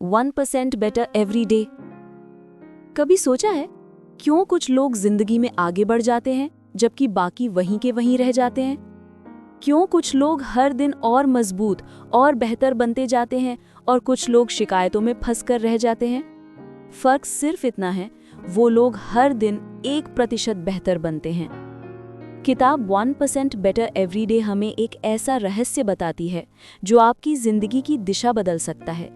1% better every day. कभी सोचा है क्यों कुछ लोग जिंदगी में आगे बढ़ जाते हैं जबकि बाकी वहीं के वहीं रह जाते हैं? क्यों कुछ लोग हर दिन और मजबूत और बेहतर बनते जाते हैं और कुछ लोग शिकायतों में फंसकर रह जाते हैं? फर्क सिर्फ इतना है, वो लोग हर दिन 1% बेहतर बनते हैं। किताब 1% बेटर एवरी डे हमें एक ऐसा रहस्य बताती है जो आपकी जिंदगी की दिशा बदल सकता है।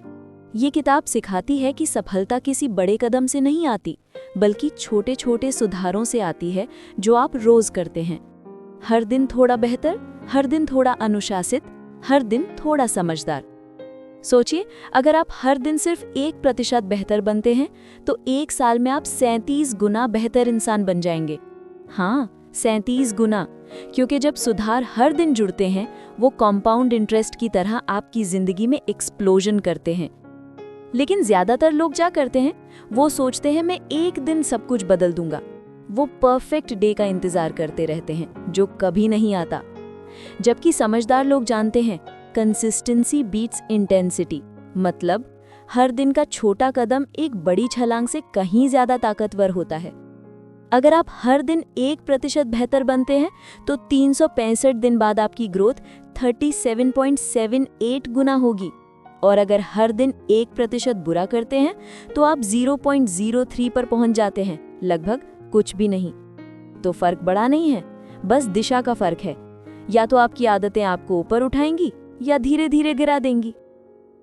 ये किताब सिखाती है कि सफलता किसी बड़े कदम से नहीं आती, बल्कि छोटे छोटे सुधारों से आती है जो आप रोज करते हैं। हर दिन थोड़ा बेहतर, हर दिन थोड़ा अनुशासित, हर दिन थोड़ा समझदार। सोचिए, अगर आप हर दिन सिर्फ 1% बेहतर बनते हैं तो 1 साल में आप 37 गुना बेहतर इंसान बन जाएंगे। हाँ, 37 गुना, क्योंकि जब सुधार हर दिन जुड़ते हैं वो कंपाउंड इंटरेस्ट की तरह आपकी जिंदगी में एक्सप्लोजन करते हैं। लेकिन ज्यादातर लोग क्या करते हैं, वो सोचते हैं मैं एक दिन सब कुछ बदल दूंगा। वो परफेक्ट डे का इंतजार करते रहते हैं जो कभी नहीं आता। जबकि समझदार लोग जानते हैं कंसिस्टेंसी बीट्स इंटेंसिटी, मतलब हर दिन का छोटा कदम एक बड़ी छलांग से कहीं ज्यादा ताकतवर होता है। अगर आप हर दिन 1% बेहतर बनते हैं तो 365 दिन बाद आपकी ग्रोथ 37.78 गुना होगी, और अगर हर दिन 1% बुरा करते हैं तो आप 0.03 पर पहुंच जाते हैं, लगभग कुछ भी नहीं। तो फर्क बड़ा नहीं है, बस दिशा का फर्क है। या तो आपकी आदतें आपको ऊपर उठाएंगी या धीरे धीरे गिरा देंगी।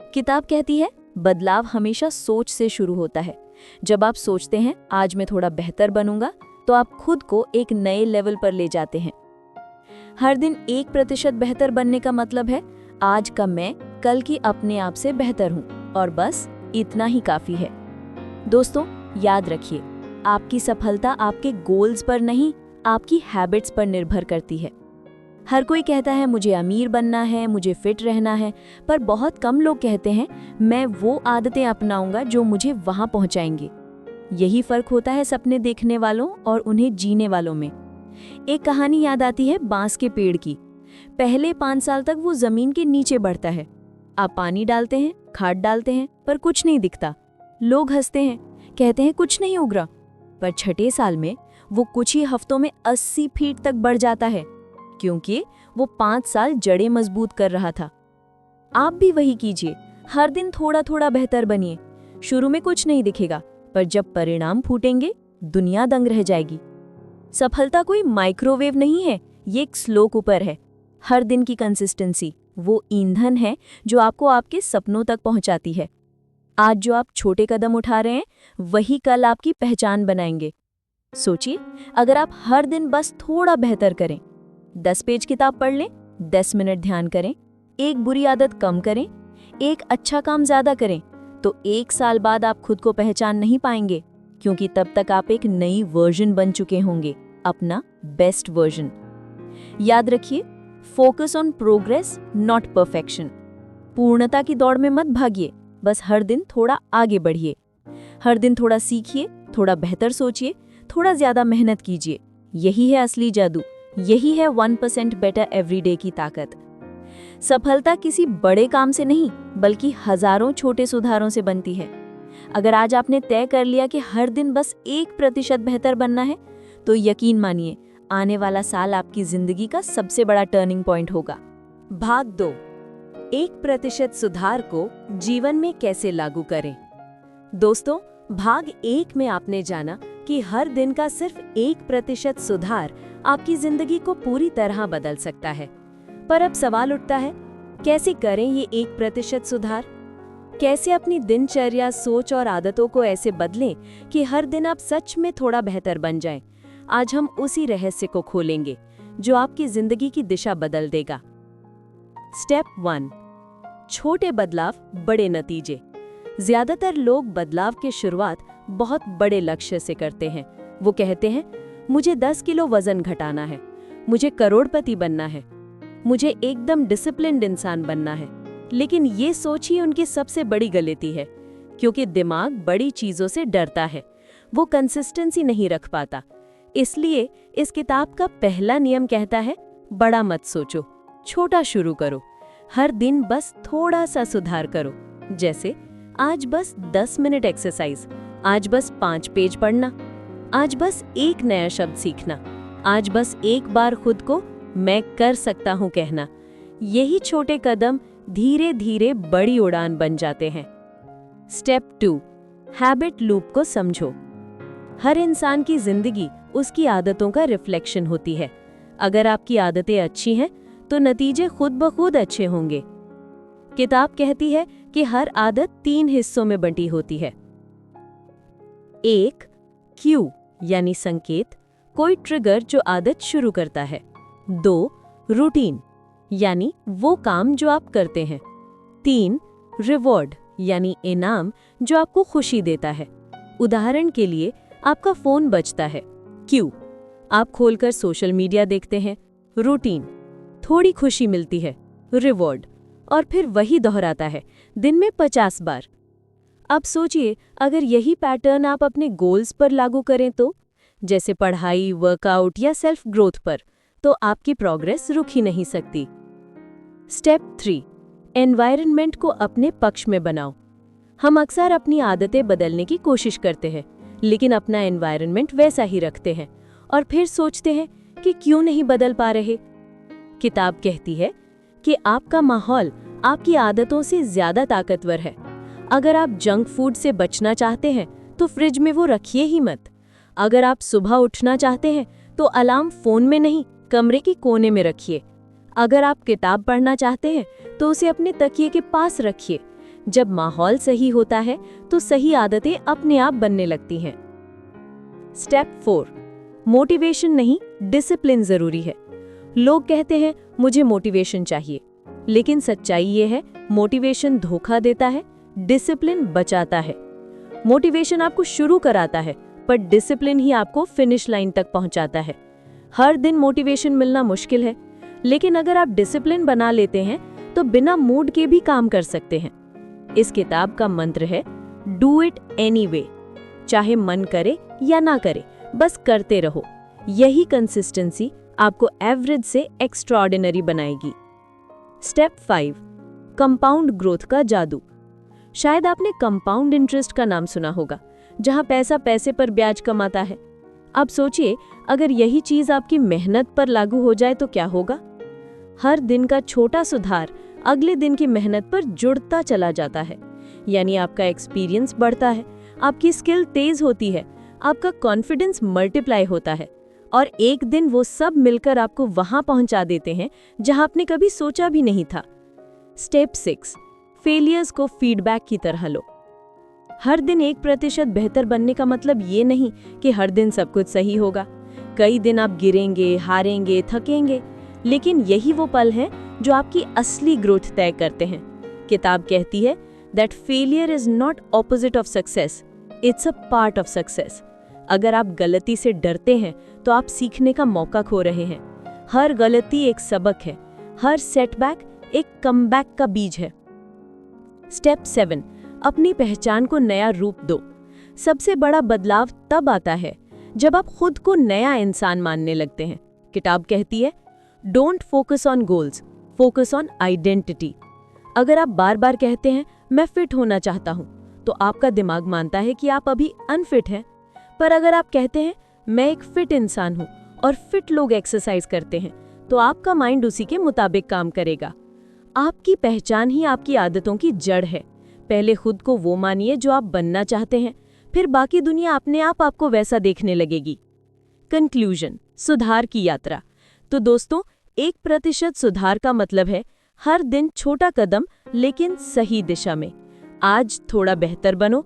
किताब कहती है बदलाव हमेशा सोच से शुरू होता है। जब आप सोचते हैं आज मैं थोड़ा बेहतर बनूंगा, तो आप खुद को एक नए लेवल पर ले जाते हैं। हर दिन 1% बेहतर बनने का मतलब है आज का मैं कल की अपने आप से बेहतर हूं, और बस इतना ही काफी है। दोस्तों, याद रखिए, आपकी सफलता आपके गोल्स पर नहीं, आपकी हैबिट्स पर निर्भर करती है। हर कोई कहता है मुझे अमीर बनना है, मुझे फिट रहना है, पर बहुत कम लोग कहते हैं मैं वो आदतें अपनाऊंगा जो मुझे वहां पहुंचाएंगे। यही फर्क होता है सपने देखने वालों और उन्हें जीने वालों में। एक कहानी याद आती है बांस के पेड़ की। पहले 5 साल तक वो जमीन के नीचे बढ़ता है। आप पानी डालते हैं, खाद डालते हैं, पर कुछ नहीं दिखता। लोग हंसते हैं, कहते हैं कुछ नहीं उग रहा। पर 6ठे साल में वो कुछ ही हफ्तों में 80 फीट तक बढ़ जाता है, क्योंकि वो 5 साल जड़ें मजबूत कर रहा था। आप भी वही कीजिए, हर दिन थोड़ा थोड़ा बेहतर बनिए। शुरू में कुछ नहीं दिखेगा, पर जब परिणाम फूटेंगे दुनिया दंग रह जाएगी। सफलता कोई माइक्रोवेव नहीं है, ये एक स्लो कुकर है। हर दिन की कंसिस्टेंसी वो ईंधन है जो आपको आपके सपनों तक पहुंचाती है। आज जो आप छोटे कदम उठा रहे हैं वही कल आपकी पहचान बनाएंगे। सोचिए, अगर आप हर दिन बस थोड़ा बेहतर करें, 10 पेज किताब पढ़ लें, 10 मिनट ध्यान करें, एक बुरी आदत कम करें, एक अच्छा काम ज्यादा करें, तो 1 साल बाद आप खुद को पहचान नहीं पाएंगे, क्योंकि तब तक आप एक नई वर्जन बन चुके होंगे, अपना बेस्ट वर्जन। याद रखिए, focus on progress not perfection. पूर्णता की दौड़ में मत भागिए, बस हर दिन थोड़ा आगे बढ़िए। हर दिन थोड़ा सीखिए, थोड़ा बेहतर सोचिए, थोड़ा ज्यादा मेहनत कीजिए। यही है असली जादू, यही है 1% बेटर एवरीडे की ताकत। सफलता किसी बड़े काम से नहीं, बल्कि हजारों छोटे सुधारों से बनती है। अगर आज आपने तय कर लिया कि हर दिन बस 1% बेहतर बनना है, तो यकीन मानिए आने वाला साल आपकी जिंदगी का सबसे बड़ा टर्निंग पॉइंट होगा। भाग 2, 1% सुधार को जीवन में कैसे लागू करें। दोस्तों, भाग 1 में आपने जाना कि हर दिन का सिर्फ 1% सुधार आपकी जिंदगी को पूरी तरह बदल सकता है। पर अब सवाल उठता है, कैसे करें ये 1% सुधार? कैसे अपनी दिनचर्या, सोच और आदतों को ऐसे बदलें कि हर दिन आप सच में थोड़ा बेहतर बन जाएं? आज हम उसी रहस्य को खोलेंगे जो आपकी जिंदगी की दिशा बदल देगा। स्टेप 1, छोटे बदलाव, बड़े नतीजे। ज्यादातर लोग बदलाव की शुरुआत बहुत बड़े लक्ष्य से करते हैं। वो कहते हैं मुझे 10 किलो वजन घटाना है, मुझे करोड़पति बनना है, मुझे एकदम डिसिप्लिन्ड इंसान बनना है। लेकिन ये सोच ही उनकी सबसे बड़ी गलती है, क्योंकि दिमाग बड़ी चीजों से डरता है, वो कंसिस्टेंसी नहीं रख पाता। इसलिए इस किताब का पहला नियम कहता है, बड़ा मत सोचो, छोटा शुरू करो। हर दिन बस थोड़ा सा सुधार करो। जैसे आज बस 10 मिनट एक्सरसाइज, आज बस 5 पेज पढ़ना, आज बस एक नया शब्द सीखना, आज बस एक बार खुद को मैं कर सकता हूं कहना। यही छोटे कदम धीरे धीरे बड़ी उड़ान बन जाते हैं। स्टेप 2, हैबिट लूप को समझो। हर इंसान की जिंदगी उसकी आदतों का रिफ्लेक्शन होती है। अगर आपकी आदतें अच्छी हैं तो नतीजे खुद ब खुद अच्छे होंगे। किताब कहती है कि हर आदत 3 हिस्सों में बंटी होती है। 1, क्यू यानी संकेत, कोई ट्रिगर जो आदत शुरू करता है। 2, रूटीन यानी वो काम जो आप करते हैं। 3, रिवॉर्ड यानी इनाम जो आपको खुशी देता है। उदाहरण के लिए आपका फोन बजता है, क्यू, आप खोलकर सोशल मीडिया देखते हैं, रूटीन, थोड़ी खुशी मिलती है, रिवॉर्ड, और फिर वही दोहराता है दिन में 50 बार। अब सोचिए अगर यही पैटर्न आप अपने गोल्स पर लागू करें तो, जैसे पढ़ाई, वर्कआउट या सेल्फ ग्रोथ पर, तो आपकी प्रोग्रेस रुक ही नहीं सकती। स्टेप 3, एनवायरनमेंट को अपने पक्ष में बनाओ। हम अक्सर अपनी आदतें बदलने की कोशिश करते हैं, लेकिन अपना एनवायरनमेंट वैसा ही रखते हैं और फिर सोचते हैं कि क्यों नहीं बदल पा रहे। किताब कहती है कि आपका माहौल आपकी आदतों से ज्यादा ताकतवर है। अगर आप जंक फूड से बचना चाहते हैं तो फ्रिज में वो रखिए ही मत। अगर आप सुबह उठना चाहते हैं तो अलार्म फोन में नहीं, कमरे के कोने में रखिए। अगर आप किताब पढ़ना चाहते हैं तो उसे अपने तकिए के पास रखिए। जब माहौल सही होता है तो सही आदतें अपने आप बनने लगती हैं। स्टेप 4, मोटिवेशन नहीं, डिसिप्लिन जरूरी है। लोग कहते हैं मुझे मोटिवेशन चाहिए, लेकिन सच्चाई ये है मोटिवेशन धोखा देता है, डिसिप्लिन बचाता है। मोटिवेशन आपको शुरू कराता है, पर डिसिप्लिन ही आपको फिनिश लाइन तक पहुंचाता है। हर दिन मोटिवेशन मिलना मुश्किल है, लेकिन अगर आप डिसिप्लिन बना लेते हैं तो बिना मूड के भी काम कर सकते हैं। इस किताब का मंत्र है डू इट एनीवे, चाहे मन करे या ना करे, बस करते रहो। यही कंसिस्टेंसी आपको एवरेज से एक्स्ट्राऑर्डिनरी बनाएगी। स्टेप 5, कंपाउंड ग्रोथ का जादू। शायद आपने कंपाउंड इंटरेस्ट का नाम सुना होगा, जहां पैसा पैसे पर ब्याज कमाता है। अब सोचिए अगर यही चीज आपकी मेहनत पर लागू हो जाए तो क्या होगा। हर दिन का छोटा सुधार अगले दिन की मेहनत पर जुड़ता चला जाता है, यानी आपका एक्सपीरियंस बढ़ता है, आपकी स्किल तेज होती है, आपका कॉन्फिडेंस मल्टीप्लाई होता है, और एक दिन वो सब मिलकर आपको वहां पहुंचा देते हैं जहां आपने कभी सोचा भी नहीं था। स्टेप 6, फेलियर्स को फीडबैक की तरह लो। हर दिन 1% बेहतर बनने का मतलब ये नहीं कि हर दिन सब कुछ सही होगा। कई दिन आप गिरेंगे, हारेंगे, थकेंगे, लेकिन यही वो पल हैं जो आपकी असली ग्रोथ तय करते हैं। किताब कहती है that failure is not opposite of success, it's a part of success. अगर आप गलती से डरते हैं तो आप सीखने का मौका खो रहे हैं। हर गलती एक सबक है, हर सेटबैक एक कमबैक का बीज है। स्टेप 7, अपनी पहचान को नया रूप दो। सबसे बड़ा बदलाव तब आता है जब आप खुद को नया इंसान मानने लगते हैं। किताब कहती है don't focus on goals, focus on identity. अगर आप बार बार कहते हैं मैं फिट होना चाहता हूं, तो आपका दिमाग मानता है कि आप अभी अनफिट हैं। पर अगर आप कहते हैं मैं एक फिट इंसान हूं और फिट लोग एक्सरसाइज करते हैं, तो आपका माइंड उसी के मुताबिक काम करेगा। आपकी पहचान ही आपकी आदतों की जड़ है। पहले खुद को वो मानिए जो आप बनना चाहते हैं, फिर बाकी दुनिया अपने आप आपको वैसा देखने लगेगी। कंक्लूजन, सुधार की यात्रा। तो दोस्तों, 1% सुधार का मतलब है हर दिन छोटा कदम, लेकिन सही दिशा में। आज थोड़ा बेहतर बनो,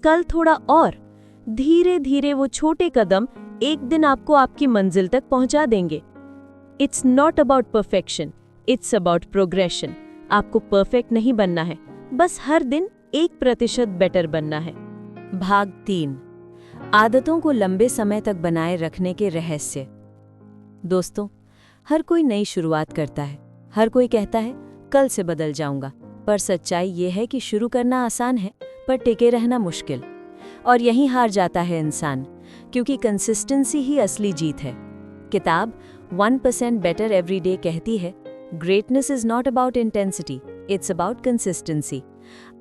कल थोड़ा और। धीरे धीरे वो छोटे कदम एक दिन आपको आपकी मंजिल तक पहुंचा देंगे। It's not about perfection, it's about progression. आपको परफेक्ट नहीं बनना है, बस हर दिन 1% बेटर बनना है। भाग 3, आदतों को लंबे समय तक बनाए रखने के रहस्य। दोस्तों, हर कोई नई शुरुआत करता है, हर कोई कहता है कल से बदल जाऊंगा, पर सच्चाई ये है कि शुरू करना आसान है पर टिके रहना मुश्किल। और यहीं हार जाता है इंसान, क्योंकि कंसिस्टेंसी ही असली जीत है। किताब 1% बेटर एवरी डे कहती है greatness is not about intensity, it's about consistency.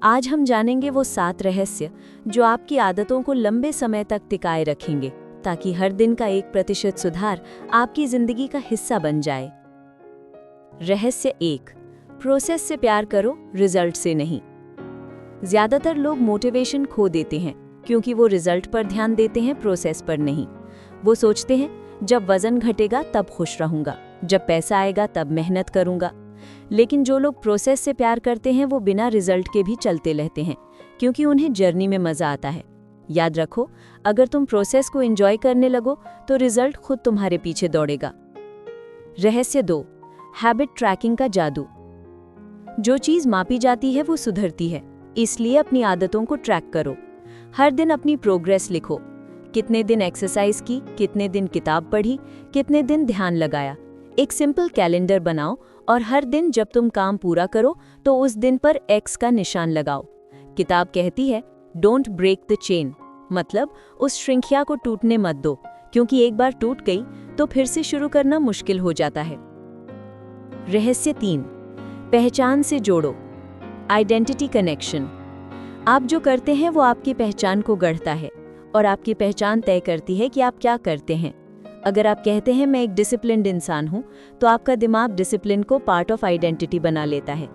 आज हम जानेंगे वो 7 रहस्य जो आपकी आदतों को लंबे समय तक टिकाए रखेंगे, ताकि हर दिन का 1% सुधार आपकी जिंदगी का हिस्सा बन जाए। रहस्य 1, प्रोसेस से प्यार करो, रिजल्ट से नहीं। ज्यादातर लोग मोटिवेशन खो देते हैं क्योंकि वो रिजल्ट पर ध्यान देते हैं, प्रोसेस पर नहीं। वो सोचते हैं जब वजन घटेगा तब खुश रहूंगा, जब पैसा आएगा तब मेहनत करूंगा। लेकिन जो लोग प्रोसेस से प्यार करते हैं वो बिना रिजल्ट के भी चलते रहते हैं, क्योंकि उन्हें जर्नी में मजा आता है। याद रखो, अगर तुम प्रोसेस को एंजॉय करने लगो तो रिजल्ट खुद तुम्हारे पीछे दौड़ेगा। रहस्य 2, हैबिट ट्रैकिंग का जादू। जो चीज मापी जाती है वो सुधरती है, इसलिए अपनी आदतों को ट्रैक करो। हर दिन अपनी प्रोग्रेस लिखो। कितने दिन एक्सरसाइज की, कितने दिन किताब पढ़ी, कितने दिन ध्यान लगाया। एक सिंपल कैलेंडर बनाओ और हर दिन जब तुम काम पूरा करो तो उस दिन पर एक्स का निशान लगाओ। किताब कहती है डोंट ब्रेक द चेन, मतलब उस श्रृंखला को टूटने मत दो, क्योंकि एक बार टूट गई तो फिर से शुरू करना मुश्किल हो जाता है। रहस्य 3, पहचान से जोड़ो, आइडेंटिटी कनेक्शन। आप जो करते हैं वो आपकी पहचान को गढ़ता है, और आपकी पहचान तय करती है कि आप क्या करते हैं। अगर आप कहते हैं मैं एक डिसिप्लिन्ड इंसान हूं, तो आपका दिमाग डिसिप्लिन को पार्ट ऑफ आइडेंटिटी बना लेता है।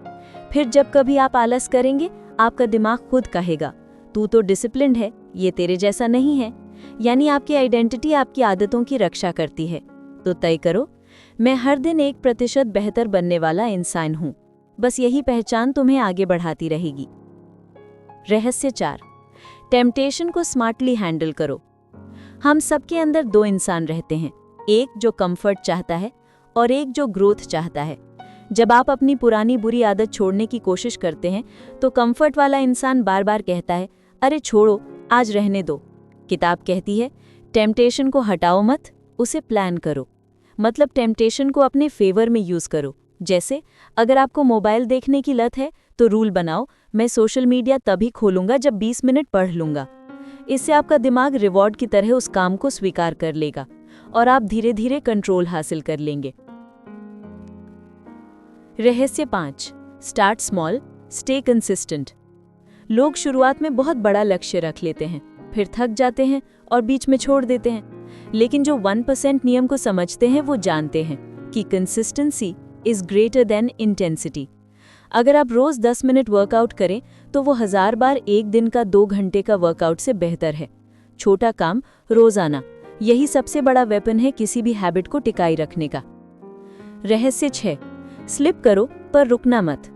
फिर जब कभी आप आलस करेंगे, आपका दिमाग खुद कहेगा तू तो डिसिप्लिन्ड है, ये तेरे जैसा नहीं है। यानी आपकी आइडेंटिटी आपकी आदतों की रक्षा करती है। तो तय करो, मैं हर दिन 1% बेहतर बनने वाला इंसान हूं। बस यही पहचान तुम्हें आगे बढ़ाती रहेगी। रहस्य 4, टेम्पटेशन को स्मार्टली हैंडल करो। हम सबके अंदर 2 इंसान रहते हैं, एक जो कंफर्ट चाहता है और एक जो ग्रोथ चाहता है। जब आप अपनी पुरानी बुरी आदत छोड़ने की कोशिश करते हैं तो कंफर्ट वाला इंसान बार बार कहता है अरे छोड़ो, आज रहने दो। किताब कहती है टेम्पटेशन को हटाओ मत, उसे प्लान करो। मतलब टेम्पटेशन को अपने फेवर में यूज करो। जैसे अगर आपको मोबाइल देखने की लत है तो रूल बनाओ, मैं सोशल मीडिया तभी खोलूंगा जब 20 मिनट पढ़ लूंगा। इससे आपका दिमाग रिवॉर्ड की तरह उस काम को स्वीकार कर लेगा और आप धीरे धीरे कंट्रोल हासिल कर लेंगे। रहस्य 5, स्टार्ट स्मॉल, स्टे कंसिस्टेंट। लोग शुरुआत में बहुत बड़ा लक्ष्य रख लेते हैं, फिर थक जाते हैं और बीच में छोड़ देते हैं। लेकिन जो 1% नियम को समझते हैं वो जानते हैं कि consistency is greater than intensity. अगर आप रोज 10 मिनट वर्कआउट करें तो वो 1000 बार एक दिन का 2 घंटे का वर्कआउट से बेहतर है। छोटा काम रोजाना, यही सबसे बड़ा वेपन है किसी भी हैबिट को टिकाई रखने का। रहस्य 6, स्लिप करो पर रुकना मत।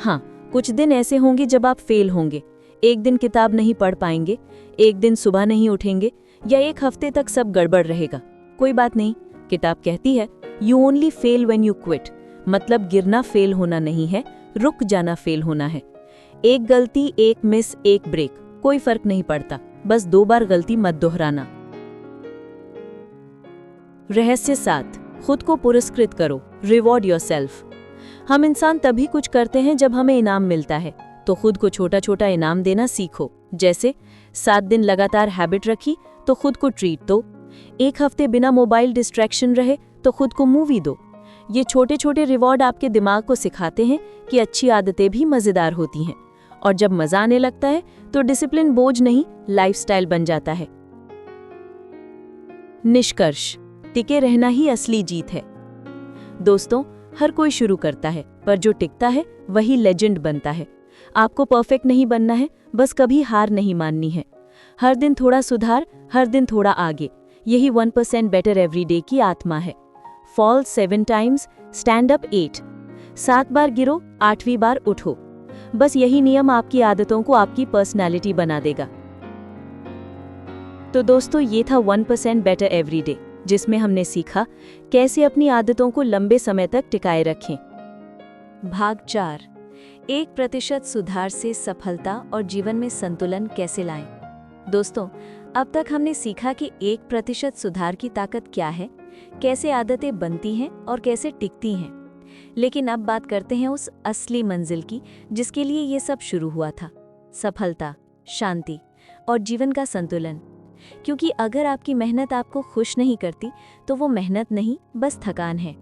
हाँ, कुछ दिन ऐसे होंगे जब आप फेल होंगे। एक दिन किताब नहीं पढ़ पाएंगे, एक दिन सुबह नहीं उठेंगे, या एक हफ्ते तक सब गड़बड़ रहेगा। कोई बात नहीं, किताब कहती है you only fail when you quit. मतलब गिरना फेल होना नहीं है, रुक जाना फेल होना है। एक गलती, एक मिस, एक ब्रेक, कोई फर्क नहीं पड़ता, बस 2 बार गलती मत दोहराना। रहस्य 7, खुद को पुरस्कृत करो, रिवॉर्ड योरसेल्फ। हम इंसान तभी कुछ करते हैं जब हमें इनाम मिलता है, तो खुद को छोटा छोटा इनाम देना सीखो। जैसे 7 दिन लगातार हैबिट रखी तो खुद को ट्रीट दो। 1 हफ्ते बिना मोबाइल डिस्ट्रैक्शन रहे तो खुद को मूवी दो। ये छोटे छोटे रिवॉर्ड आपके दिमाग को सिखाते हैं कि अच्छी आदतें भी मजेदार होती हैं, और जब मजा आने लगता है तो डिसिप्लिन बोझ नहीं, लाइफस्टाइल बन जाता है। निष्कर्ष, टिके रहना ही असली जीत है। दोस्तों, हर कोई शुरू करता है, पर जो टिकता है वही लेजेंड बनता है। आपको परफेक्ट नहीं बनना है, बस कभी हार नहीं माननी है। हर दिन थोड़ा सुधार, हर दिन थोड़ा आगे, यही 1% बेटर एवरीडे की आत्मा है। Fall 7 times, stand up 8। 7 बार गिरो, 8वीं बार उठो। बस यही नियम आपकी आदतों को आपकी पर्सनैलिटी बना देगा। तो दोस्तों, ये था 1% बेटर एवरीडे, जिसमें हमने सीखा कैसे अपनी आदतों को लंबे समय तक टिकाए रखें। भाग 4, 1% सुधार से सफलता और जीवन में संतुलन कैसे लाएं। दोस्तों, अब तक हमने सीखा कि 1% सुधार की ताकत क्या है, कैसे आदतें बनती हैं और कैसे टिकती हैं। लेकिन अब बात करते हैं उस असली मंजिल की जिसके लिए ये सब शुरू हुआ था, सफलता, शांति और जीवन का संतुलन। क्योंकि अगर आपकी मेहनत आपको खुश नहीं करती तो वो मेहनत नहीं, बस थकान है।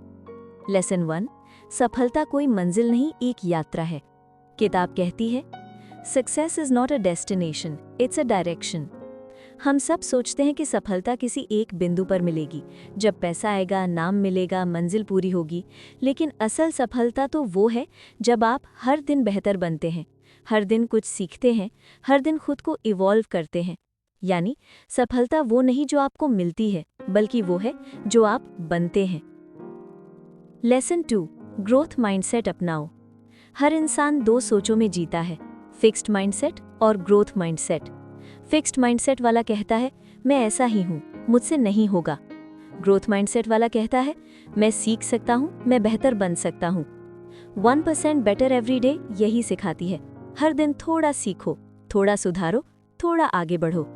लेसन 1, सफलता कोई मंजिल नहीं, एक यात्रा है। किताब कहती है success is not a destination, it's a direction. हम सब सोचते हैं कि सफलता किसी एक बिंदु पर मिलेगी, जब पैसा आएगा, नाम मिलेगा, मंजिल पूरी होगी। लेकिन असल सफलता तो वो है जब आप हर दिन बेहतर बनते हैं, हर दिन कुछ सीखते हैं, हर दिन खुद को इवॉल्व करते हैं। यानी सफलता वो नहीं जो आपको मिलती है, बल्कि वो है जो आप बनते हैं। लेसन 2, ग्रोथ माइंडसेट अपनाओ। हर इंसान दो सोचों में जीता है, फिक्स्ड माइंडसेट और ग्रोथ माइंडसेट। फिक्स्ड माइंडसेट वाला कहता है मैं ऐसा ही हूँ, मुझसे नहीं होगा। ग्रोथ माइंडसेट वाला कहता है मैं सीख सकता हूँ, मैं बेहतर बन सकता हूँ। 1% बेटर एवरी डे यही सिखाती है, हर दिन थोड़ा सीखो, थोड़ा सुधारो, थोड़ा आगे बढ़ो।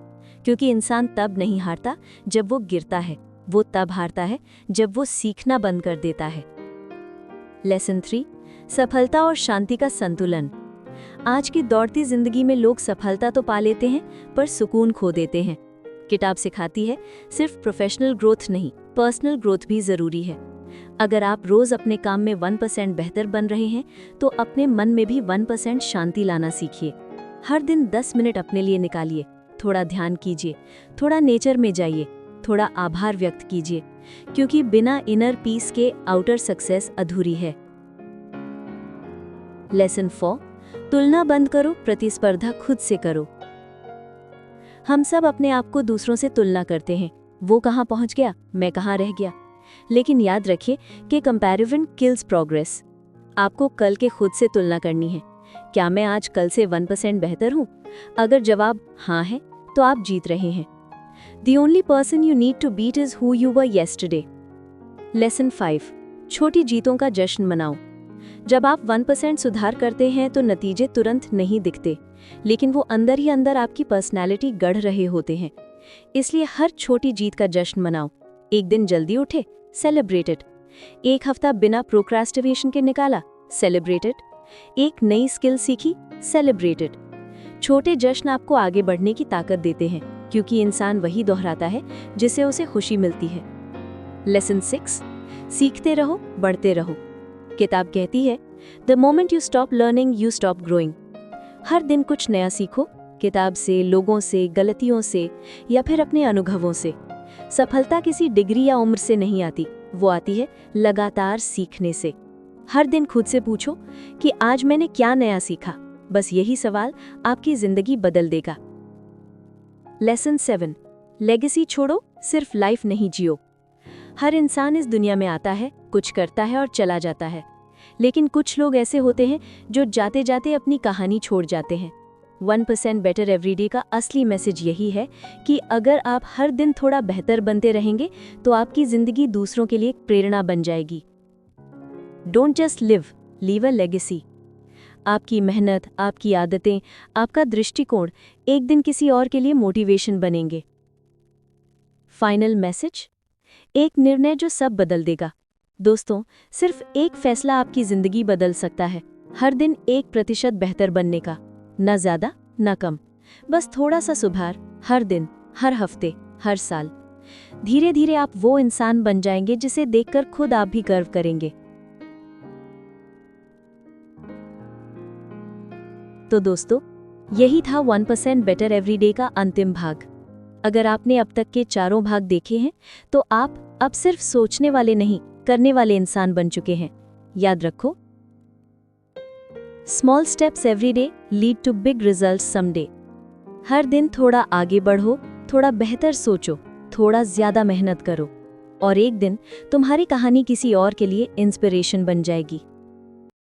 क्योंकि इंसान तब नहीं हारता जब वो गिरता है, वो तब हारता है जब वो सीखना बंद कर देता है। लेसन 3, सफलता और शांति का संतुलन। आज की दौड़ती जिंदगी में लोग सफलता तो पा लेते हैं पर सुकून खो देते हैं। किताब सिखाती है सिर्फ प्रोफेशनल ग्रोथ नहीं, पर्सनल ग्रोथ भी जरूरी है। अगर आप रोज अपने काम में 1% बेहतर बन रहे हैं तो अपने मन में भी 1% शांति लाना सीखिए। हर दिन 10 मिनट अपने लिए निकालिए, थोड़ा ध्यान कीजिए, थोड़ा नेचर में जाइए, थोड़ा आभार व्यक्त कीजिए, क्योंकि बिना इनर पीस के आउटर सक्सेस अधूरी है। लेसन 4, तुलना बंद करो, प्रतिस्पर्धा खुद से करो। हम सब अपने आप को दूसरों से तुलना करते हैं, वो कहाँ पहुंच गया, मैं कहाँ रह गया। लेकिन याद रखिए कि कंपैरिजन किल्स प्रोग्रेस। आपको कल के खुद से तुलना करनी है, क्या मैं आज कल से 1% बेहतर हूँ? अगर जवाब हाँ है तो आप जीत रहे हैं। The only person you need to beat is who you were yesterday. Lesson 5, छोटी जीतों का जश्न मनाओ। जब आप 1% सुधार करते हैं तो नतीजे तुरंत नहीं दिखते, लेकिन वो अंदर ही अंदर आपकी पर्सनैलिटी गढ़ रहे होते हैं। इसलिए हर छोटी जीत का जश्न मनाओ। एक दिन जल्दी उठे, सेलिब्रेट इट। एक हफ्ता बिना प्रोक्रास्टिनेशन के निकाला, सेलिब्रेट इट। एक नई स्किल सीखी, सेलिब्रेट इट। छोटे जश्न आपको आगे बढ़ने की ताकत देते हैं, क्योंकि इंसान वही दोहराता है जिससे उसे खुशी मिलती है। लेसन 6, सीखते रहो, बढ़ते रहो। किताब कहती है the moment you stop learning you stop growing. हर दिन कुछ नया सीखो, किताब से, लोगों से, गलतियों से या फिर अपने अनुभवों से। सफलता किसी डिग्री या उम्र से नहीं आती, वो आती है लगातार सीखने से। हर दिन खुद से पूछो कि आज मैंने क्या नया सीखा। बस यही सवाल आपकी जिंदगी बदल देगा। लेसन 7, लेगेसी छोड़ो, सिर्फ लाइफ नहीं जियो। हर इंसान इस दुनिया में आता है, कुछ करता है और चला जाता है, लेकिन कुछ लोग ऐसे होते हैं जो जाते जाते अपनी कहानी छोड़ जाते हैं। 1% बेटर एवरीडे का असली मैसेज यही है कि अगर आप हर दिन थोड़ा बेहतर बनते रहेंगे तो आपकी जिंदगी दूसरों के लिए एक प्रेरणा बन जाएगी। Don't just live, leave a legacy. आपकी मेहनत, आपकी आदतें, आपका दृष्टिकोण एक दिन किसी और के लिए मोटिवेशन बनेंगे। फाइनल मैसेज, एक निर्णय जो सब बदल देगा। दोस्तों, सिर्फ एक फैसला आपकी जिंदगी बदल सकता है। हर दिन 1% बेहतर बनने का, न ज्यादा न कम, बस थोड़ा सा सुधार, हर दिन, हर हफ्ते, हर साल। धीरे धीरे आप वो इंसान बन जाएंगे जिसे देखकर खुद आप भी गर्व करेंगे। तो दोस्तों, यही था 1% बेटर एवरीडे का अंतिम भाग। अगर आपने अब तक के चारों भाग देखे हैं तो आप अब सिर्फ सोचने वाले नहीं, करने वाले इंसान बन चुके हैं। याद रखो, small steps every day lead to big results someday. हर दिन थोड़ा आगे बढ़ो, थोड़ा बेहतर सोचो, थोड़ा ज्यादा मेहनत करो, और एक दिन तुम्हारी कहानी किसी और के लिए इंस्पिरेशन बन जाएगी।